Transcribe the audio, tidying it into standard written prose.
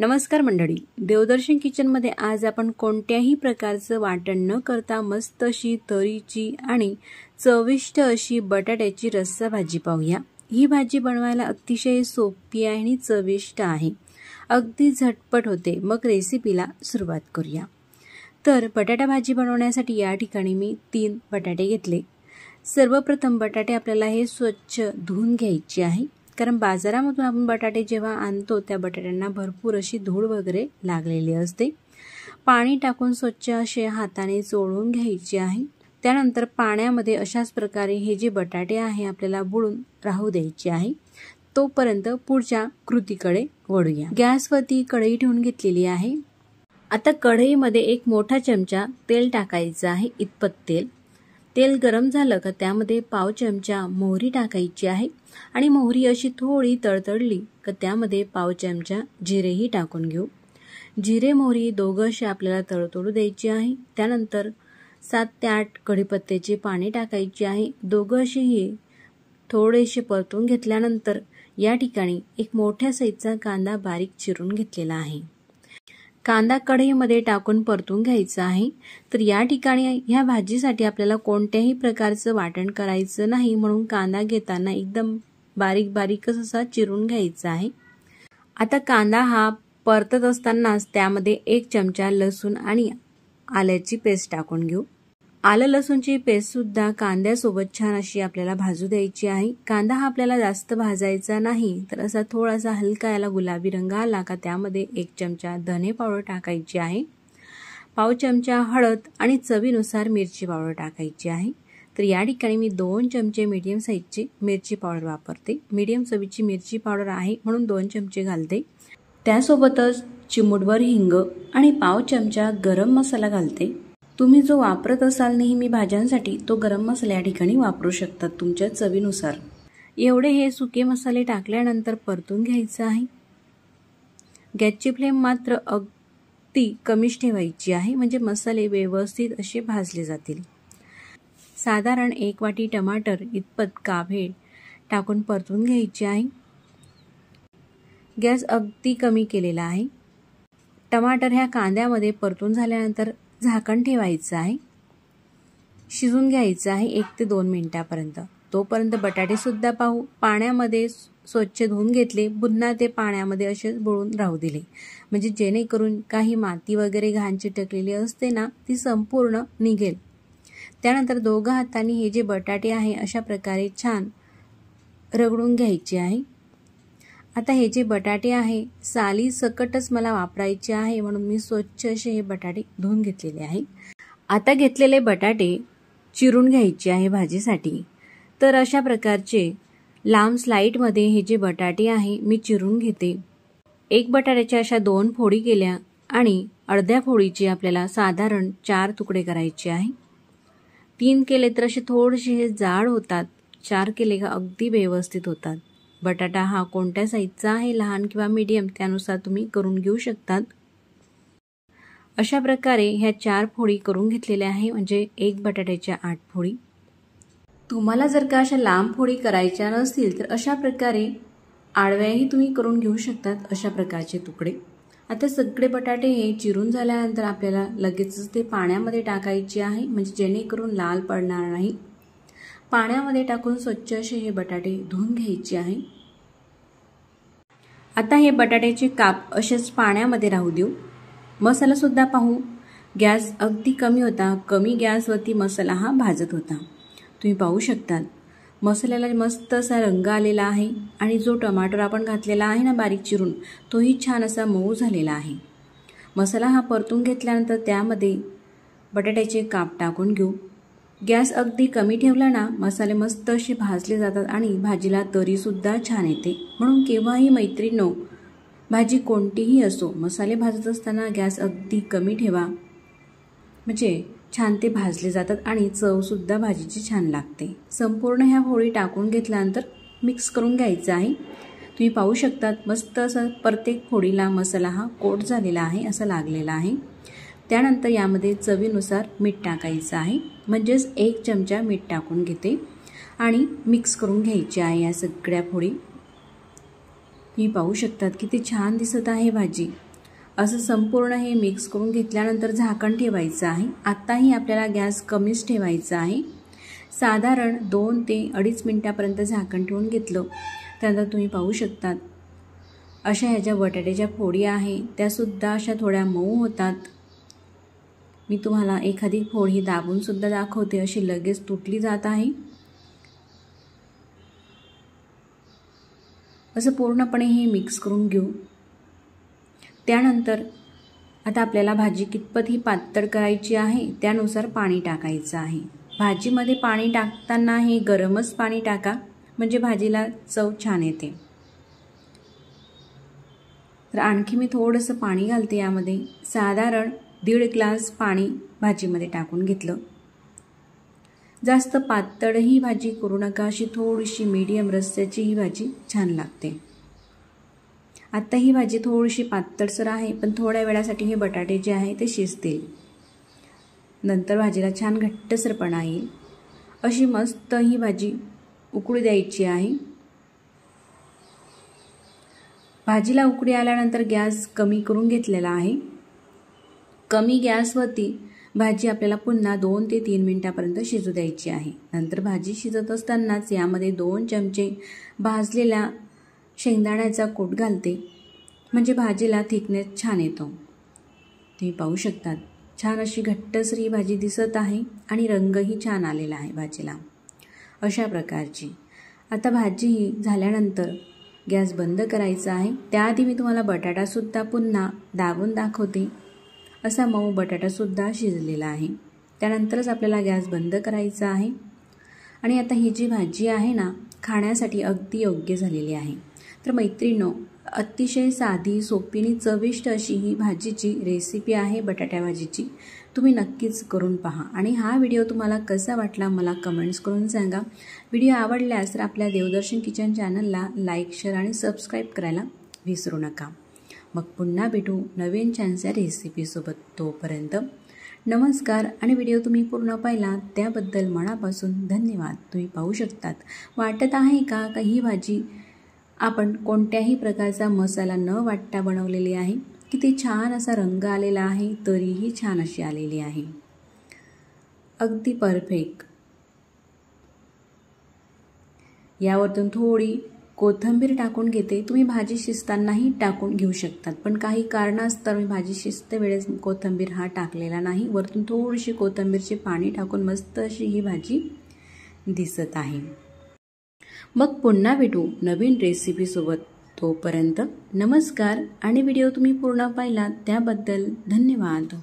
नमस्कार मंडळी, देवदर्शन किचनमध्ये आज आपण कोणत्याही प्रकारचं वाटण न करता मस्त अशी तरीची आणि चविष्ट अशी बटाट्याची रस्सा भाजी पाहूया। ही भाजी बनवायला अतिशय सोपी आहे आणि चविष्ट आहे, अगदी झटपट होते। मग रेसिपीला सुरुवात करूया। तर बटाटा भाजी बनवण्यासाठी या ठिकाणी मी 3 बटाटे घेतले। सर्वप्रथम बटाटे आपल्याला हे स्वच्छ धुवून घ्यायचे आहे, कारण बाजारामधून आपण बटाटे जेव्हा आणतो त्या बटाट्यांना भरपूर अशी धूळ वगैरे लागलेली असते। पाणी टाकून स्वच्छ असे हाताने चोळून घ्यायचे आहे। त्यानंतर पाण्यामध्ये अशाच प्रकारे हे जे बटाटे आहे आपल्याला बुडून राहू द्यायचे आहे। तोपर्यंत पुढच्या कृतीकडे वळूया। गॅसवरती कढई ठेवून घेतलेली आहे। आता कढईमध्ये 1 मोठा चमचा तेल टाकायचं आहे, इतपत तेल। तेल गरम झालं का त्यामध्ये पाव चमचा मोहरी टाकायची आहे आणि मोहरी अशी थोडी तळतळली का त्यामध्ये पाव चमचा जिरेही टाकून घेऊ। जिरे मोहरी दोघं असे आपल्याला तळतळू द्यायचे आहे। त्यानंतर 7 ते 8 कढीपत्त्याची पाने टाकायची आहे। दोघं असेही थोडेसे परतून घेतल्यानंतर या ठिकाणी 1 मोठ्या साईजचा कांदा बारीक चिरून घेतलेला आहे। कांदा कढईमध्ये टाकून परतून घ्यायचा आहे। तर या ठिकाणी ह्या भाजीसाठी आपल्याला कोणत्याही प्रकारचं वाटण करायचं नाही, म्हणून कांदा घेताना एकदम बारीकच असा चिरून घ्यायचा आहे। आता कांदा हा परतत असतानाच त्यामध्ये 1 चमचा लसूण आणि आल्याची पेस्ट टाकून घेऊ। आलं लसूणची पेस्ट सुद्धा कांद्यासोबत छान अशी आपल्याला भाजू द्यायची आहे। कांदा हा आपल्याला जास्त भाजायचा नाही, तर असा थोडासा हलका याला गुलाबी रंग आला का त्यामध्ये 1 चमचा धने पावडर टाकायची आहे, पाव चमचा हळद आणि चवीनुसार मिरची पावडर टाकायची आहे। तर या ठिकाणी मी 2 चमचे मीडियम साईजची मिरची पावडर वापरते। मीडियम चवीची मिरची पावडर आहे म्हणून 2 चमचे घालते। त्यासोबतच चिमूटभर हिंग आणि पाव चमचा गरम मसाला घालते। तुम्ही जो वापरत असाल नेहमी भाज्यांसाठी तो गरम मसाला या ठिकाणी वापरू शकतात तुमच्या चवीनुसार। एवढे हे सुके मसाले टाकल्यानंतर परतून घ्यायचं आहे। गॅसची फ्लेम मात्र अगदी कमीच ठेवायची आहे, म्हणजे मसाले व्यवस्थित असे भाजले जातील। साधारण 1 वाटी टमाटर इतपत काभे टाकून परतून घ्यायचे आहे। गॅस अगदी कमी केलेला आहे। टमाटर ह्या कांद्यामध्ये परतून झाल्यानंतर झाकण ठेवायचं आहे, शिजून घ्यायचं आहे 1 ते 2 मिनिटापर्यंत। तोपर्यंत बटाटे सुद्धा पाहू। पाण्यामध्ये स्वच्छ धुवून घेतले, पुन्हा ते पाण्यामध्ये असेच बुडून राहू दिले, म्हणजे जेणेकरून काही माती वगैरे घाण चिटकलेली असते ना ती संपूर्ण निघेल। त्यानंतर दोघं हातांनी हे जे बटाटे आहे अशा प्रकारे छान रगडून घ्यायचे आहे। आता हे जे बटाटे आहे साली सकटच मला वापरायचे आहे, म्हणून मी स्वच्छ असे हे बटाटे धुवून घेतलेले आहे। आता घेतलेले बटाटे चिरून घ्यायचे आहे भाजीसाठी। तर अशा प्रकारचे लांब स्लाइडमध्ये हे जे बटाटे आहे मी चिरून घेते। 1 बटाट्याच्या अशा 2 फोडी केल्या आणि अर्ध्या फोडीचे आपल्याला साधारण 4 तुकडे करायचे आहे। 3 केले तर असे थोडेसे हे जाड होतात, 4 केले का अगदी व्यवस्थित होतात। बटाटा हा कोणत्या साईजचा आहे, लहान किंवा मीडियम, त्यानुसार तुम्ही करून घेऊ शकतात। अशा प्रकारे ह्या 4 फोडी करून घेतलेल्या आहे, म्हणजे 1 बटाट्याच्या 8 फोडी। तुम्हाला जर का अशा लांब फोडी करायच्या नसतील तर अशा प्रकारे आडव्याही तुम्ही करून घेऊ शकतात, अशा प्रकारचे तुकडे। आता सगळे बटाटे हे चिरून झाल्यानंतर आपल्याला लगेचच ते पाण्यामध्ये टाकायचे आहे, म्हणजे जेणेकरून लाल पडणार नाही। पाण्यामध्ये टाकून स्वच्छ असे हे बटाटे धुवून घ्यायचे आहे। आता हे बटाट्याचे काप असेच पाण्यामध्ये राहू देऊ। मसाला सुद्धा पाहू। गॅस अगदी कमी होता, कमी गॅसवरती मसाला हा भाजत होता। तुम्ही पाहू शकतात मसाल्याला मस्त असा रंग आलेला आहे आणि जो टमाटर आपण घातलेला आहे ना बारीक चिरून, तोही छान असा मऊ झालेला आहे। मसाला हा परतून घेतल्यानंतर त्यामध्ये बटाट्याचे काप टाकून घेऊ। गॅस अगदी कमी ठेवला ना मसाले मस्त असे भाजले जातात आणि भाजीला तरी सुद्धा छान येते। म्हणून केव्हाही मैत्रिणींनो, भाजी कोणतीही असो, मसाले भाजत असताना गॅस अगदी कमी ठेवा, म्हणजे छान ते भाजले जातात आणि चव सुद्धा भाजीची छान लागते। संपूर्ण ह्या फोडी टाकून घेतल्यानंतर मिक्स करून घ्यायचं आहे। तुम्ही पाहू शकतात मस्त असं प्रत्येक फोडीला मसाला हा कोट झालेला आहे, असा लागलेला आहे। त्यानंतर यामध्ये चवीनुसार मीठ टाकायचं आहे, म्हणजेच 1 चमचा मीठ टाकून घेते आणि मिक्स करून घ्यायची आहे या सगळ्या फोडी। तुम्ही पाहू शकतात किती छान दिसत आहे भाजी। असं संपूर्ण हे मिक्स करून घेतल्यानंतर झाकण ठेवायचं आहे। आत्ताही आपल्याला गॅस कमीच ठेवायचा आहे। साधारण 2 ते 2.5 मिनिटापर्यंत झाकण ठेवून घेतलं त्यानंतर तुम्ही पाहू शकतात अशा ह्या ज्या बटाट्याच्या फोडी आहे त्यासुद्धा अशा थोड्या मऊ होतात। मी तुम्हाला एखादी फोडी दाबून सुद्धा दाखवते, अशी लगेच तुटली जात आहे। असं पूर्णपणे हे मिक्स करून घेऊ। त्यानंतर आता आपल्याला भाजी कितपत ही पातळ करायची आहे त्यानुसार पाणी टाकायचं आहे। भाजीमध्ये पाणी टाकताना हे गरमच पाणी टाका, म्हणजे भाजीला चव छान येते। तर आणखी मी थोडंसं पाणी घालते यामध्ये। साधारण 1.5 ग्लास पाणी भाजीमध्ये टाकून घेतलं। जास्त पातळ ही भाजी करू नका, अशी थोडीशी मीडियम रस्स्याची ही भाजी छान लागते। आता ही भाजी थोडीशी पातळसर आहे, पण थोड्या वेळासाठी हे बटाटे जे आहे ते शिजतील। नंतर भाजीला छान घट्टसरपणा येईल। अशी मस्त ही भाजी उकळू द्यायची आहे। भाजीला उकळी आल्यानंतर गॅस कमी करून घेतलेला आहे। कमी गॅसवरती भाजी आपल्याला पुन्हा 2 ते 3 मिनिटापर्यंत शिजू द्यायची आहे। नंतर भाजी शिजत असतानाच यामध्ये 2 चमचे भाजलेल्या शेंगदाण्याचा कूट घालते, म्हणजे भाजीला थिकनेस छान येतो। तुम्ही पाहू शकतात छान अशी घट्टसर ही भाजी दिसत आहे आणि रंगही छान आलेला आहे भाजीला अशा प्रकारची। आता भाजी ही झाल्यानंतर गॅस बंद करायचा आहे। त्याआधी मी तुम्हाला बटाटासुद्धा पुन्हा दाबून दाखवते। असा मऊ बटाटासुद्धा शिजलेला आहे। त्यानंतरच आपल्याला गॅस बंद करायचा आहे आणि आता ही जी भाजी आहे ना खाण्यासाठी अगदी योग्य झालेली आहे। तर मैत्रिणींनो, अतिशय साधी सोपी आणि चविष्ट अशी ही भाजीची रेसिपी आहे बटाट्या भाजीची। तुम्ही नक्कीच करून पहा आणि हा व्हिडिओ तुम्हाला कसा वाटला मला कमेंट्स करून सांगा। व्हिडिओ आवडल्यास तर आपल्या देवदर्शन किचन चॅनलला लाईक, शेअर आणि सबस्क्राईब करायला विसरू नका। मग पुन्हा भेटू नवीन छानशा रेसिपीसोबत। तोपर्यंत नमस्कार आणि व्हिडिओ तुम्ही पूर्ण पाहिला त्याबद्दल मनापासून धन्यवाद। तुम्ही पाहू शकतात वाटत आहे का ही भाजी आपण कोणत्याही प्रकारचा मसाला न वाटता बनवलेली आहे। किती छान असा रंग आलेला आहे, तरीही छान अशी आलेली आहे, अगदी परफेक्ट। यावरतून थोडी कोथिंबीर टाकून घेते। तुम्ही भाजी शिजतानाही टाकून घेऊ शकतात, पण काही कारणास्तव मी भाजी शिजते वेळेस कोथिंबीर हा टाकलेला नाही। वरतून थोडीशी कोथिंबीरचे पाणी टाकून मस्त अशी ही भाजी दिसत आहे। मग पुन्हा भेटू नवीन रेसिपीसोबत। तोपर्यंत नमस्कार आणि व्हिडिओ तुम्ही पूर्ण पाहिलात त्याबद्दल धन्यवाद।